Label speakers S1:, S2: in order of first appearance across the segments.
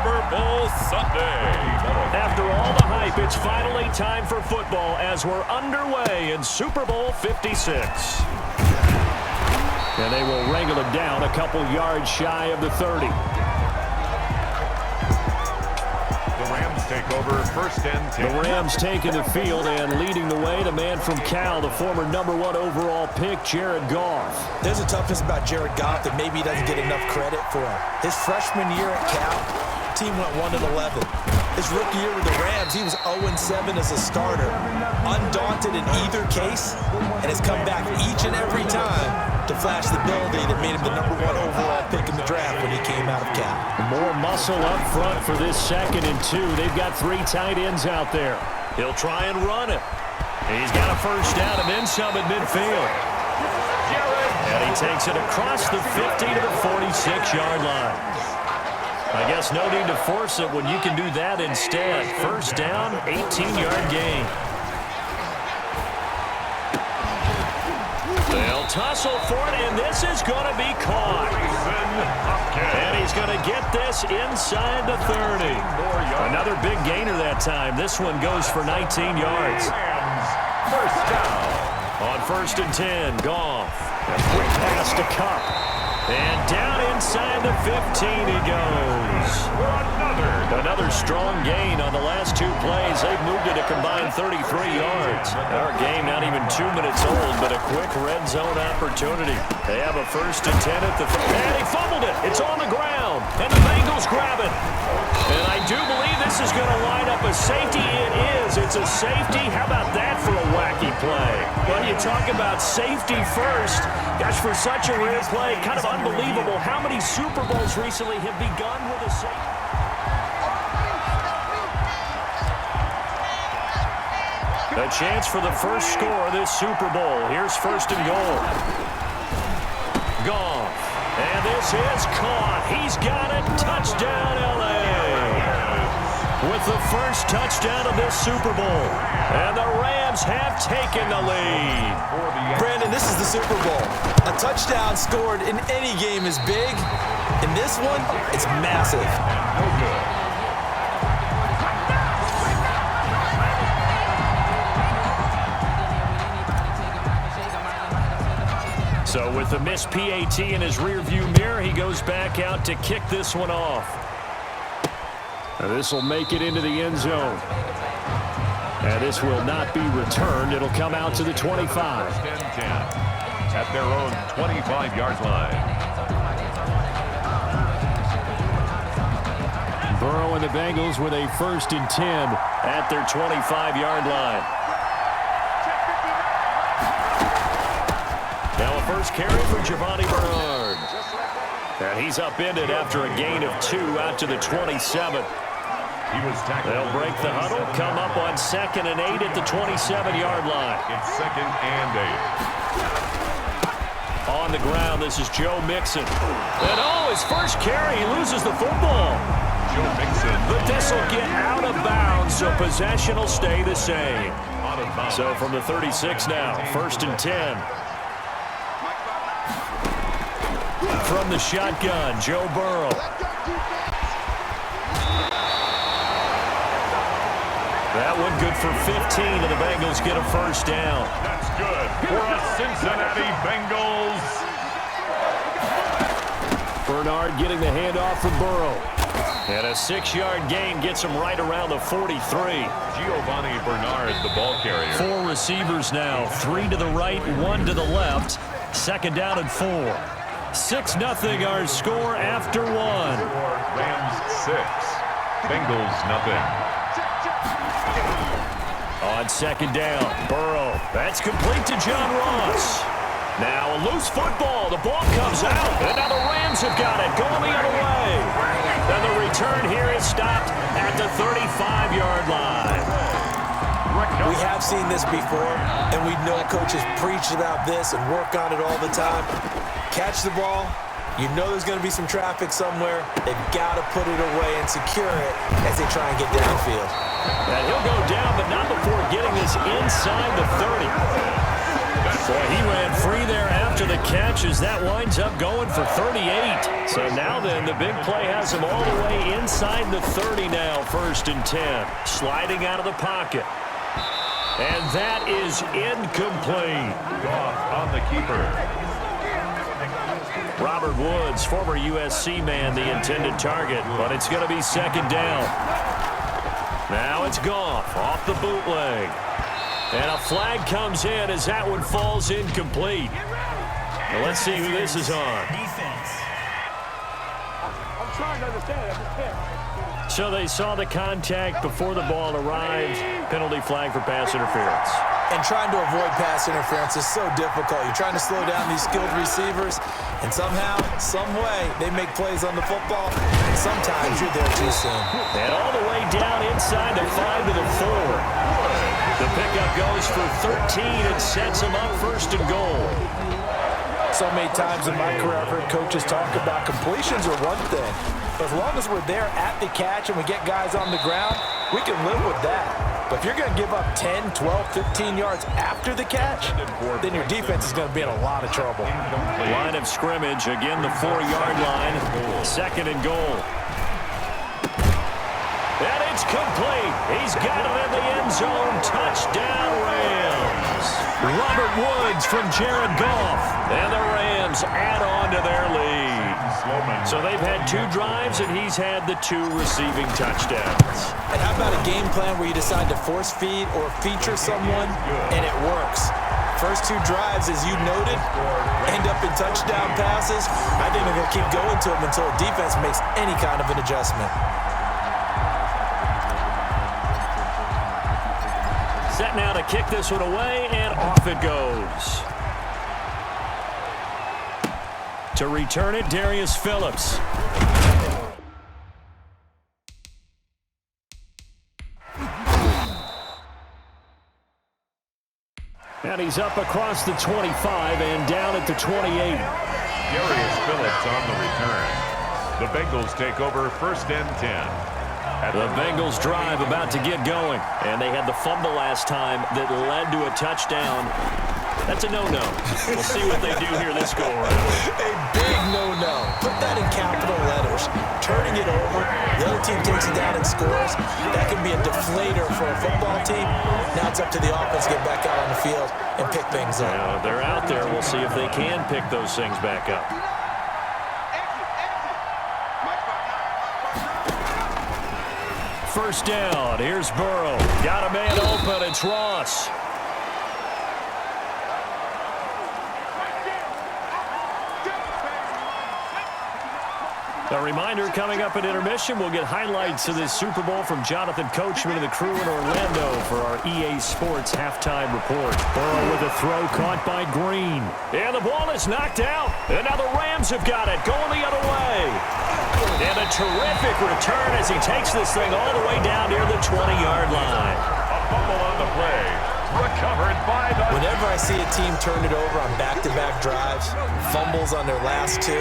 S1: Super Bowl Sunday.
S2: After all the hype, it's finally time for football as we're underway in Super Bowl 56. And they will wrangle him down a couple yards shy of the 30.
S1: The Rams take over 1st and 10.
S2: The Rams taking the field and leading the way, the man from Cal, the former #1 overall pick, Jared Goff.
S3: There's a toughness about Jared Goff that maybe he doesn't get enough credit for. His freshman year at Cal, team went 1-11. His rookie year with the Rams, he was 0-7 as a starter. Undaunted in either case, and has come back each and every time to flash the ability that made him the #1 overall pick in the draft when he came out of Cal.
S2: More muscle up front for this 2nd and 2. They've got 3 tight ends out there. He'll try and run it. He's got a 1st down and then some at midfield. And he takes it across the 50 to the 46-yard line. I guess no need to force it when you can do that instead. 1st down, 18-yard gain. They'll tussle for it, and this is going to be caught. And he's going to get this inside the 30. Another big gainer that time. This one goes for 19 yards.
S1: 1st down.
S2: On 1st and 10, Goff. A quick pass to Cup. And down inside the 15 he goes. Another strong gain on the last 2 plays. They've moved it a combined 33 yards. Our game not even 2 minutes old, but a quick red zone opportunity. They have a 1st and 10 at the... And he fumbled it. It's on the ground. And the Bengals grab it. And I do believe this is going to line up a safety. It is. It's a safety. How about that for a wacky play? Well, you talk about safety first. Gosh, for such a rare play, kind of unbelievable how many Super Bowls recently have begun with a safety. A chance for the first score of this Super Bowl. Here's 1st and goal. Goff. And this is caught. He's got it. Touchdown, L.A. With the first touchdown of this Super Bowl. And the Rams have taken the lead.
S3: Brandon, this is the Super Bowl. A touchdown scored in any game is big. In this one, it's massive.
S1: No good.
S2: So with the missed PAT in his rearview mirror, he goes back out to kick this one off. This will make it into the end zone. And this will not be returned. It'll come out to the 25.
S1: 1st and 10 at their own 25-yard line.
S2: Burrow and the Bengals with a 1st and 10 at their 25-yard line. Now a first carry for Giovanni Bernard. And he's upended after a gain of 2 out to the 27. They'll break the huddle, come up on 2nd and 8 at the 27-yard line.
S1: It's 2nd and 8.
S2: On the ground, this is Joe Mixon. And his first carry, he loses the football.
S1: Joe Mixon.
S2: But this will get out of bounds, so possession will stay the same. So from the 36 now, 1st and 10. From the shotgun, Joe Burrow. That one good for 15, and the Bengals get a 1st down.
S1: That's good for a Cincinnati Bengals.
S2: Bernard getting the handoff from Burrow. And a 6-yard gain gets him right around the 43.
S1: Giovanni Bernard, the ball carrier.
S2: 4 receivers now, 3 to the right, 1 to the left. 2nd down and 4. 6-0 our score after 1.
S1: Rams 6, Bengals nothing.
S2: On 2nd down, Burrow. That's complete to John Ross. Now a loose football. The ball comes out. And now the Rams have got it. Going the other way. And the return here is stopped at the 35-yard line.
S3: We have seen this before, and we know coaches preach about this and work on it all the time. Catch the ball. You know there's going to be some traffic somewhere. They've got to put it away and secure it as they try and get downfield.
S2: And he'll go down, but not before getting this inside the 30. Boy, he ran free there after after the catch as that winds up going for 38. So now then, the big play has him all the way inside the 30 now, 1st and 10. Sliding out of the pocket. And that is incomplete.
S1: Goff on the keeper.
S2: Robert Woods, former USC man, the intended target, but it's going to be 2nd down. Now it's Goff off the bootleg. And a flag comes in as that one falls incomplete. Now let's see who this is on.
S4: Defense.
S5: I'm trying to understand. I just can't.
S2: So they saw the contact before the ball arrived. Penalty flag for pass interference.
S3: And trying to avoid pass interference is so difficult. You're trying to slow down these skilled receivers, and somehow, some way, they make plays on the football, and sometimes you're there too soon.
S2: And all the way down inside the 5 to the 4. The pickup goes for 13 and sets them up 1st and goal.
S3: So many times in my career, I've heard coaches talk about completions are one thing, but as long as we're there at the catch and we get guys on the ground, we can live with that. But if you're going to give up 10, 12, 15 yards after the catch, then your defense is going to be in a lot of trouble.
S2: Line of scrimmage, again the 4-yard line, 2nd and goal. And it's complete. He's got it in the end zone. Touchdown, Rams. Robert Woods from Jared Goff. And the Rams add on to their lead. So they've had 2 drives, and he's had the 2 receiving touchdowns.
S3: And how about a game plan where you decide to force feed or feature someone, and it works? First 2 drives, as you noted, end up in touchdown passes. I think they're going to keep going to them until the defense makes any kind of an adjustment.
S2: Set now to kick this one away, and off it goes. To return it, Darius Phillips. And he's up across the 25 and down at the 28.
S1: Darius Phillips on the return. The Bengals take over 1st and 10.
S2: The Bengals drive about to get going. And they had the fumble last time that led to a touchdown. That's a no-no. We'll see what they do here this go-around.
S3: A big no-no. Put that in capital letters. Turning it over, the other team takes it down and scores. That can be a deflator for a football team. Now it's up to the offense to get back out on the field and pick things up.
S2: Now, they're out there. We'll see if they can pick those things back up. First down. Here's Burrow. Got a man open. It's Ross. A reminder, coming up at intermission, we'll get highlights of this Super Bowl from Jonathan Coachman and the crew in Orlando for our EA Sports halftime report. Burrow with a throw caught by Green. And the ball is knocked out. And now the Rams have got it, going the other way. And a terrific return as he takes this thing all the way down near the 20-yard line.
S1: A fumble on the play. Recovered by the...
S3: Whenever I see a team turn it over on back-to-back drives, fumbles on their last 2,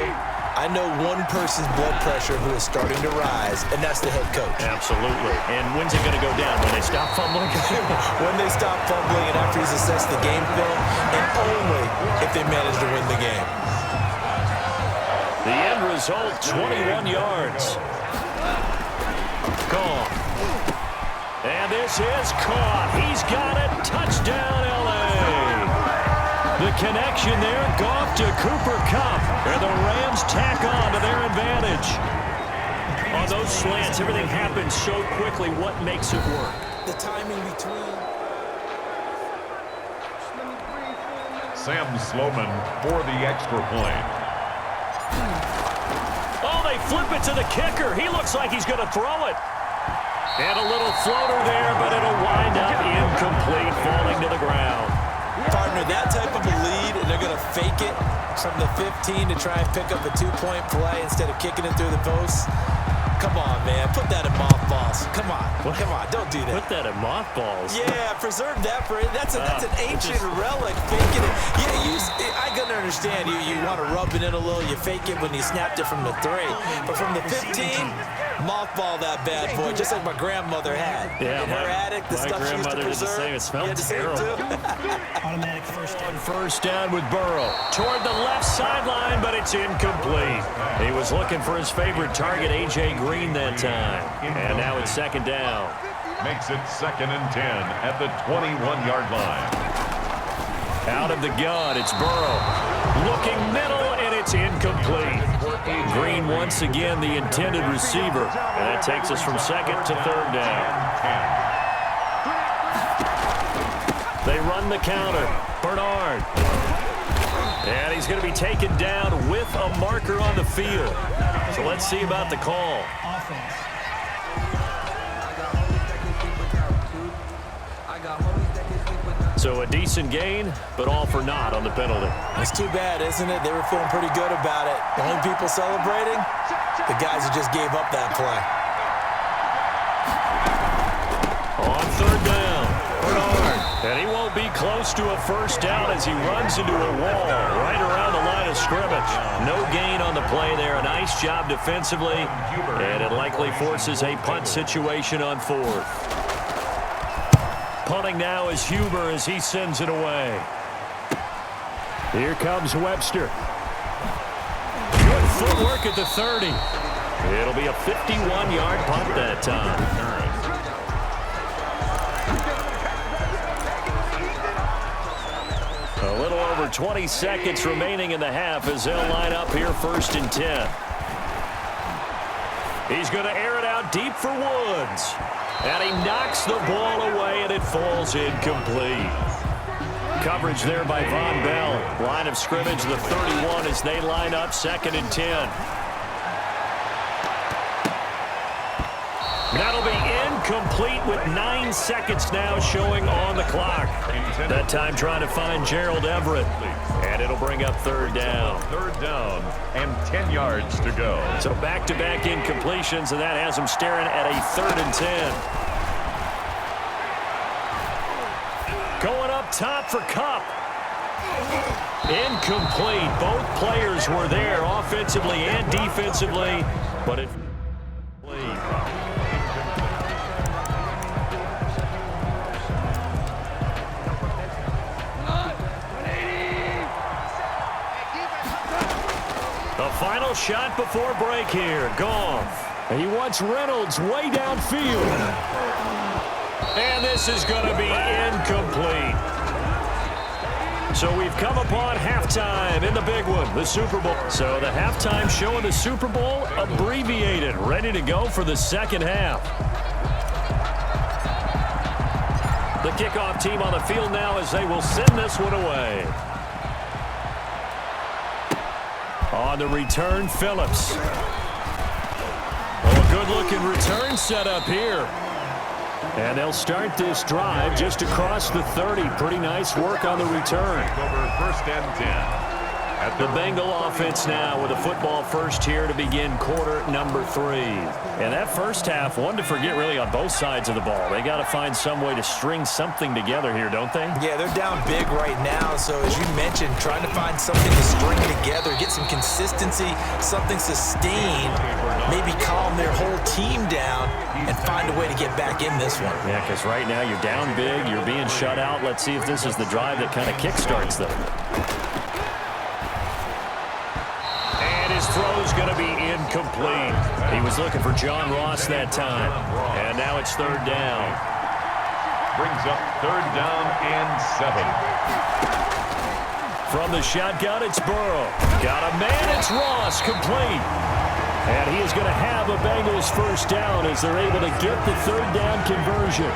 S3: I know one person's blood pressure who is starting to rise, and that's the head coach.
S2: Absolutely. And when's it going to go down? When they stop fumbling?
S3: When they stop fumbling and after he's assessed the game film, and only if they manage to win the game.
S2: The end result, 21 yards. Gone. And this is caught. He's got it. Touchdown, L.A. The connection there, Goff to Cooper Kupp. And the Rams tack on to their advantage. On those slants, everything happens so quickly. What makes it work?
S3: The timing between...
S1: Sam Sloman for the extra point.
S2: Oh, they flip it to the kicker. He looks like he's going to throw it. And a little floater there, but it'll wind up incomplete, falling to the ground.
S3: Partner, that type of a lead, and they're going to fake it from the 15 to try and pick up a 2-point play instead of kicking it through the post. Come on, man. Put that in mothballs. Come on. Come on. Don't do that.
S2: Put that in mothballs?
S3: Yeah, preserve that for it. That's an ancient relic. Faking it. Yeah, I can understand you want to rub it in a little. You fake it when you snapped it from the 3. But from the 15, mothball that bad boy, just like my grandmother had.
S2: Yeah,
S3: in her attic, the stuff she used to preserve.
S2: Did the same. It smelled terrible.
S4: Automatic first down.
S2: First down with Burrow. Toward the left sideline, but it's incomplete. He was looking for his favorite target, A.J. Green, that time. And now it's second down.
S1: Makes it 2nd and 10 at the 21-yard line.
S2: Out of the gun, it's Burrow. Looking middle, and it's incomplete. Green once again the intended receiver. And that takes us from 2nd to 3rd down. They run the counter. Bernard. And he's going to be taken down with a marker on the field. So let's see about the call.
S4: Offense.
S2: So a decent gain, but all for naught on the penalty.
S3: It's too bad, isn't it? They were feeling pretty good about it. The only people celebrating, the guys who just gave up that play.
S2: On 3rd down, Bernard. And he won't be close to a first down as he runs into a wall right around the line of scrimmage. No gain on the play there. A nice job defensively. And it likely forces a punt situation on 4th. Punting now is Huber as he sends it away. Here comes Webster. Good footwork at the 30. It'll be a 51-yard punt that time. A little over 20 seconds remaining in the half as they'll line up here 1st and 10. He's going to air it out deep for Woods. And he knocks the ball away, and it falls incomplete. Coverage there by Von Bell. Line of scrimmage, the 31, as they line up 2nd and 10. That'll be incomplete with 9 seconds now showing on the clock. That time trying to find Gerald Everett. And it'll bring up 3rd down.
S1: 3rd down and 10 yards to go.
S2: So back-to-back incompletions, and that has them staring at a 3rd and 10. Going up top for Kupp. Incomplete. Both players were there offensively and defensively, but it the final shot before break here. Goff. And he wants Reynolds way downfield. And this is going to be incomplete. So we've come upon halftime in the big one, the Super Bowl. So the halftime show in the Super Bowl abbreviated, ready to go for the second half. The kickoff team on the field now as they will send this one away. On the return, Phillips. Oh, a good-looking return set up here. And they'll start this drive just across the 30. Pretty nice work on the return.
S1: Over 1st and 10. At
S2: The Bengal offense now with a football first here to begin quarter number 3. And that first half, one to forget really on both sides of the ball. They got to find some way to string something together here, don't they?
S3: Yeah, they're down big right now. So as you mentioned, trying to find something to string together, get some consistency, something sustained, maybe calm their whole team down and find a way to get back in this one.
S2: Yeah, because right now you're down big, you're being shut out. Let's see if this is the drive that kind of kickstarts them. His throw's going to be incomplete. He was looking for John Ross that time. And now it's 3rd down.
S1: brings up 3rd down and 7.
S2: From the shotgun, it's Burrow. Got a man, it's Ross, complete. And he is going to have a Bengals first down as they're able to get the 3rd down conversion.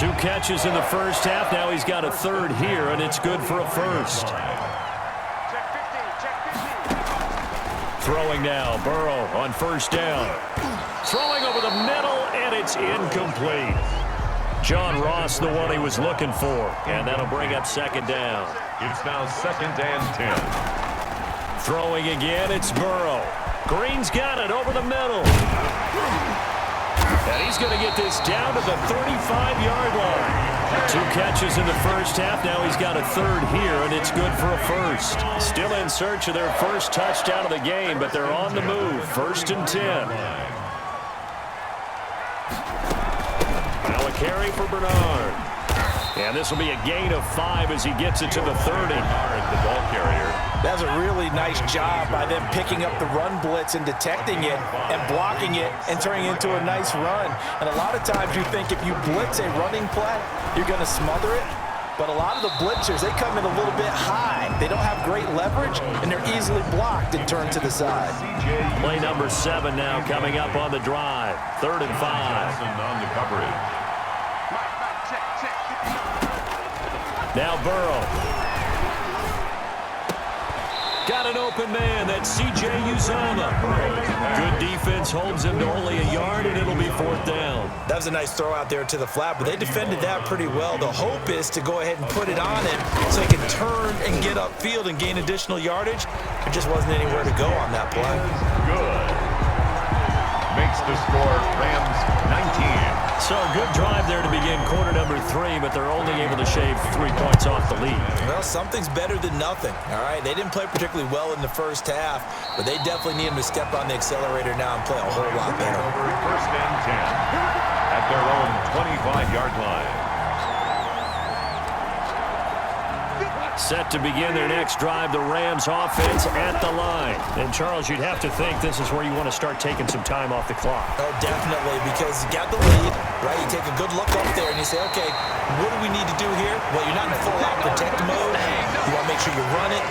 S2: 2 catches in the first half. Now he's got a 3rd here, and it's good for a first. Throwing now, Burrow on 1st down. Throwing over the middle, and it's incomplete. John Ross, the one he was looking for, and that'll bring up 2nd down.
S1: It's now 2nd and 10.
S2: Throwing again, it's Burrow. Green's got it over the middle. And he's going to get this down to the 35-yard line. 2 catches in the first half. Now he's got a third here, and it's good for a first. Still in search of their first touchdown of the game, but they're on the move. 1st and 10. Now a carry for Bernard. And this will be a gain of 5 as he gets it to the 30.
S1: The ball carrier.
S3: That's a really nice job by them picking up the run blitz and detecting it and blocking it and turning it into a nice run. And a lot of times you think if you blitz a running play, you're going to smother it. But a lot of the blitzers, they come in a little bit high. They don't have great leverage, and they're easily blocked and turned to the side.
S2: Play number 7 now coming up on the drive. 3rd and 5.
S1: On the coverage.
S2: Now Burrow. Got an open man. That's C.J. Uzomah. Good defense holds him to only a yard, and it'll be 4th down.
S3: That was a nice throw out there to the flat, but they defended that pretty well. The hope is to go ahead and put it on him so he can turn and get upfield and gain additional yardage. There just wasn't anywhere to go on that play.
S1: Good. Makes the score Rams 19.
S2: So a good drive there to begin quarter number 3, but they're only able to shave 3 points off the lead.
S3: Well, something's better than nothing, all right? They didn't play particularly well in the first half, but they definitely need them to step on the accelerator now and play a whole lot better.
S1: 1st and 10 at their own 25-yard line.
S2: Set to begin their next drive, the Rams offense at the line. And, Charles, you'd have to think this is where you want to start taking some time off the clock.
S3: Oh, definitely, because you got the lead, right? You take a good look up there and you say, okay, what do we need to do here? Well, you're not in full-out protect mode. You want to make sure you run it,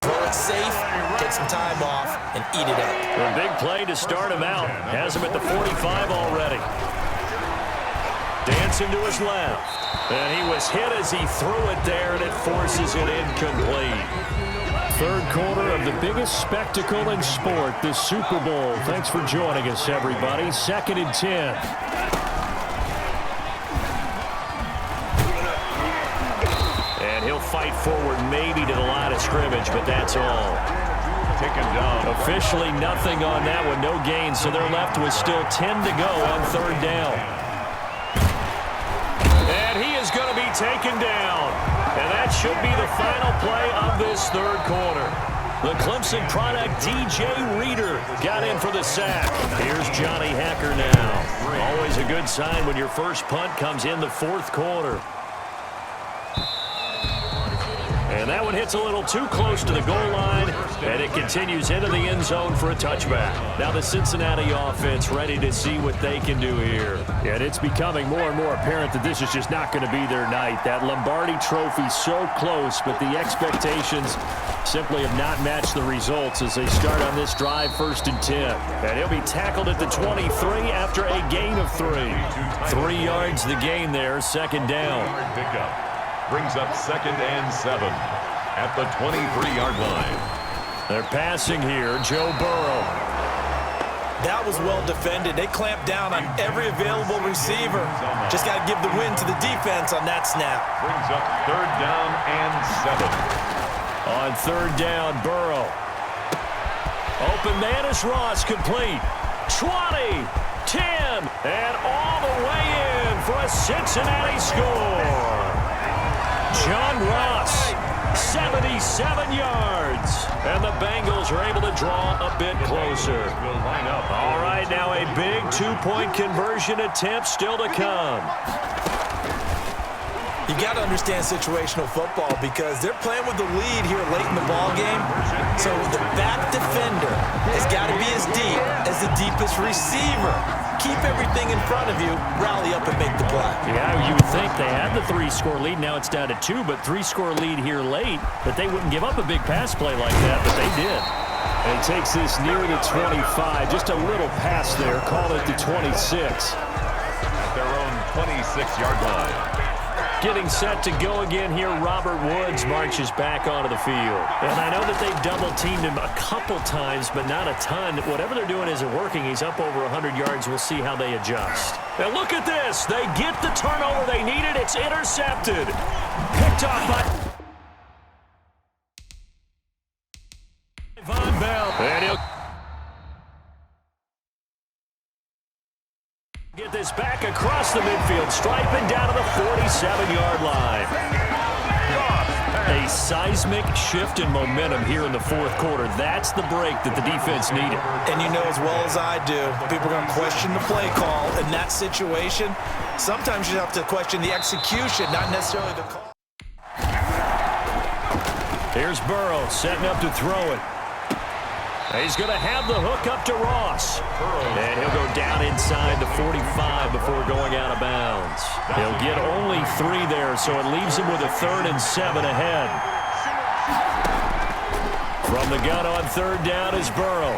S3: throw it safe, take some time off, and eat it up.
S2: A big play to start him out. Has him at the 45 already. Dancing to his left. And he was hit as he threw it there, and it forces it incomplete. 3rd quarter of the biggest spectacle in sport, the Super Bowl. Thanks for joining us, everybody. 2nd and 10. And he'll fight forward maybe to the line of scrimmage, but that's all.
S1: Taken down.
S2: Officially nothing on that one, no gain, so they're left with still 10 to go on 3rd down. And he is going to be taken down. And that should be the final play of this 3rd quarter. The Clemson product, DJ Reader, got in for the sack. Here's Johnny Hacker now. Always a good sign when your first punt comes in the 4th quarter. And that one hits a little too close to the goal line, and it continues into the end zone for a touchback. Now the Cincinnati offense ready to see what they can do here. And it's becoming more and more apparent that this is just not going to be their night. That Lombardi trophy so close, but the expectations simply have not matched the results as they start on this drive 1st and 10. And he'll be tackled at the 23 after a gain of 3. 3 yards the gain there, 2nd down.
S1: Pickup. Brings up 2nd and 7 at the 23-yard line.
S2: They're passing here, Joe Burrow.
S3: That was well defended. They clamped down on every available receiver. Just got to give the win to the defense on that snap.
S1: Brings up 3rd down and 7.
S2: On 3rd down, Burrow. Open man is Ross, complete. 20, 10, and all the way in for a Cincinnati score. John Ross, 77 yards. And the Bengals are able to draw a bit closer. All right, now a big 2-point conversion attempt still to come.
S3: You got to understand situational football because they're playing with the lead here late in the ball game. So the back defender has got to be as deep as the deepest receiver. Keep everything in front of you, rally up and make the play.
S2: Yeah, you would think they had the 3-score lead. Now it's down to 2, but 3-score lead here late. But they wouldn't give up a big pass play like that, but they did. And takes this near the 25. Just a little pass there. Call it the 26.
S1: At their own 26-yard line.
S2: Getting set to go again here, Robert Woods marches back onto the field. And I know that they've double-teamed him a couple times, but not a ton. Whatever they're doing isn't working. He's up over 100 yards. We'll see how they adjust. And look at this. They get the turnover they needed. It's intercepted. Picked off by Von Bell. And he'll get this back across. across the midfield stripe and down to the 47-yard line. A seismic shift in momentum here in the fourth quarter. That's the break that the defense needed.
S3: And you know as well as I do, people are going to question the play call in that situation. Sometimes you have to question the execution, not necessarily the call.
S2: Here's Burrow setting up to throw it. He's going to have the hook up to Ross. And he'll go down inside the 45 before going out of bounds. He'll get only 3 there, so it leaves him with a 3rd and 7 ahead. From the gun on 3rd down is Burrow.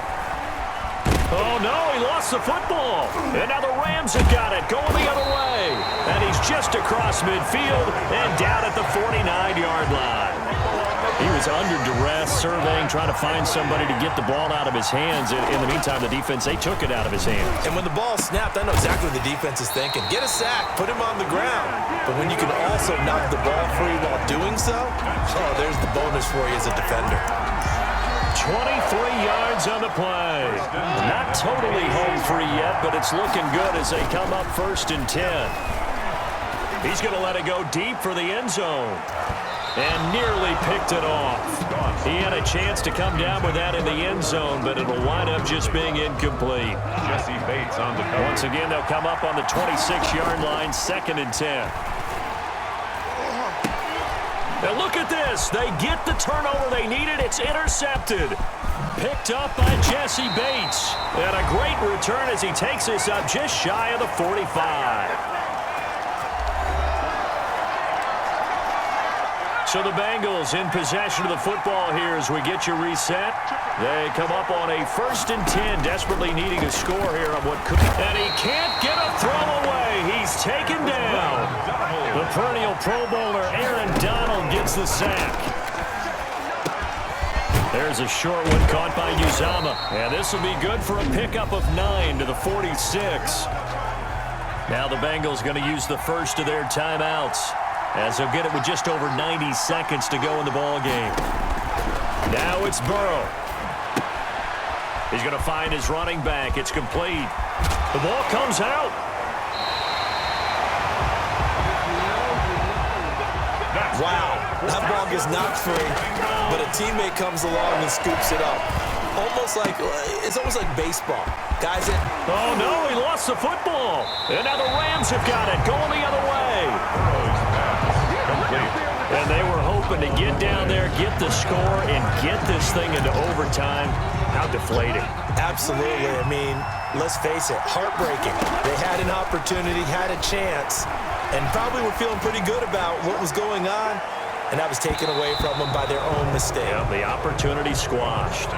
S2: Oh, no, he lost the football. And now the Rams have got it, going the other way. And he's just across midfield and down at the 49-yard line. He was under duress, surveying, trying to find somebody to get the ball out of his hands. In the meantime, the defense, they took it out of his hands.
S3: And when the ball snapped, I know exactly what the defense is thinking. Get a sack, put him on the ground. But when you can also knock the ball free while doing so, oh, there's the bonus for you as a defender.
S2: 23 yards on the play. Not totally home free yet, but it's looking good as they come up 1st and 10. He's going to let it go deep for the end zone. And nearly picked it off. He had a chance to come down with that in the end zone, but it'll wind up just being incomplete.
S1: Jesse Bates on the cover.
S2: Once again, they'll come up on the 26-yard line, 2nd and 10. Now look at this. They get the turnover they needed. It's intercepted. Picked up by Jesse Bates. And a great return as he takes this up just shy of the 45. So the Bengals in possession of the football here as we get you reset. They come up on a 1st and 10, desperately needing a score here on what could. And he can't get a throw away. He's taken down. The perennial Pro Bowler Aaron Donald gets the sack. There's a short one caught by Uzama. And this will be good for a pickup of 9 to the 46. Now the Bengals going to use the first of their timeouts, as they'll get it with just over 90 seconds to go in the ball game. Now it's Burrow. He's going to find his running back. It's complete. The ball comes out.
S3: Wow, that ball gets knocked free, but a teammate comes along and scoops it up. It's almost like baseball. Guys,
S2: oh no, he lost the football. And now the Rams have got it, going the other way. And they were hoping to get down there, get the score, and get this thing into overtime. How deflating.
S3: Absolutely. I mean, let's face it, heartbreaking. They had an opportunity, had a chance, and probably were feeling pretty good about what was going on, and that was taken away from them by their own mistake.
S2: Yeah, the opportunity squashed.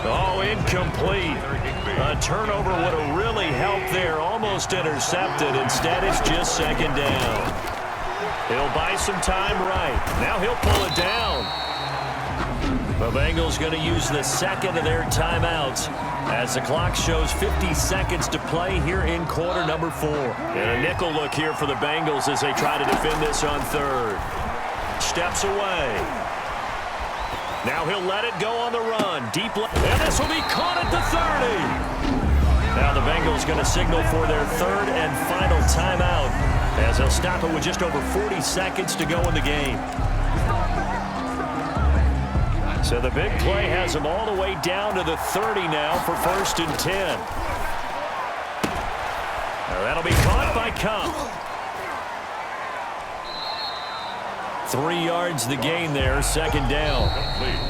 S2: Oh, incomplete. A turnover would have really helped there, almost intercepted. Instead, it's just 2nd down. He'll buy some time right. Now he'll pull it down. The Bengals going to use the 2nd of their timeouts as the clock shows 50 seconds to play here in quarter number 4. And a nickel look here for the Bengals as they try to defend this on 3rd. Steps away. Now he'll let it go on the run. Deep left. And this will be caught at the 30. Now the Bengals going to signal for their 3rd and final timeout, as they'll stop it with just over 40 seconds to go in the game. So the big play has them all the way down to the 30 now for 1st and 10. Now that'll be caught by Cup. 3 yards the gain there, 2nd down.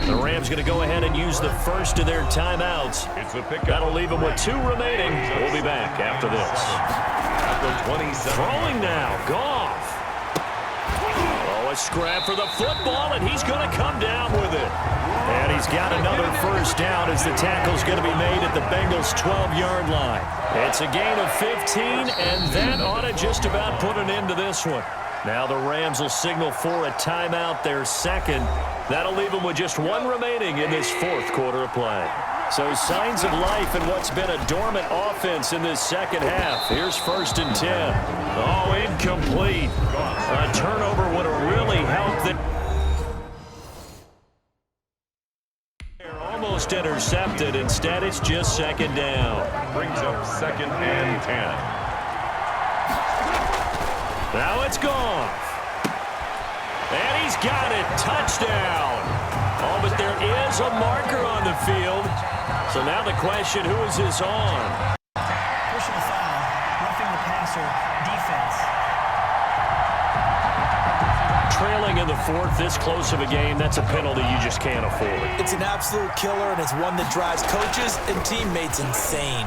S2: The Rams going to go ahead and use the first of their timeouts. That'll leave them with 2 remaining. We'll be back after this. Throwing now, Goff. Oh, a scrap for the football, and he's going to come down with it. And he's got another 1st down as the tackle's going to be made at the Bengals' 12-yard line. It's a gain of 15, and that ought to just about put an end to this one. Now the Rams will signal for a timeout, their 2nd. That'll leave them with just 1 remaining in this 4th quarter of play. So signs of life in what's been a dormant offense in this 2nd half. Here's 1st and 10. Oh, incomplete. A turnover would have really helped them. Almost intercepted. Instead, it's just 2nd down.
S1: Brings up 2nd and 10.
S2: Now it's gone. And he's got it. Touchdown. Oh, but there is a marker on the field. So now the question, who is this on?
S4: Personal foul, roughing the passer, defense.
S2: Trailing in the fourth, this close of a game, that's a penalty you just can't afford.
S3: It's an absolute killer, and it's one that drives coaches and teammates insane.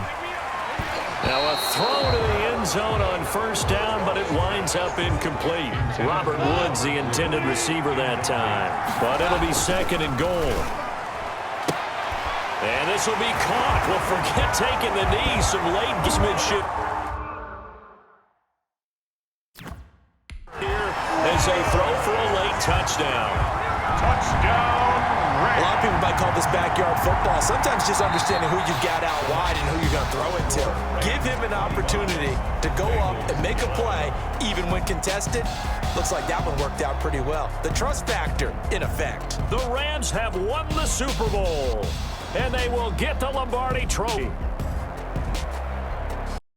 S2: Now a throw to the end zone on first down, but it winds up incomplete. Robert Woods, the intended receiver that time. But it'll be second and goal. And this will be caught. Well, forget taking the knee. Some late gamesmanship. Here is a throw for a late touchdown.
S1: Touchdown,
S3: A lot of people might call this backyard football. Sometimes just understanding who you've got out wide and who you're going to throw it to. Give him an opportunity to go up and make a play, even when contested. Looks like that one worked out pretty well. The trust factor, in effect.
S2: The Rams have won the Super Bowl, and they will get the Lombardi Trophy.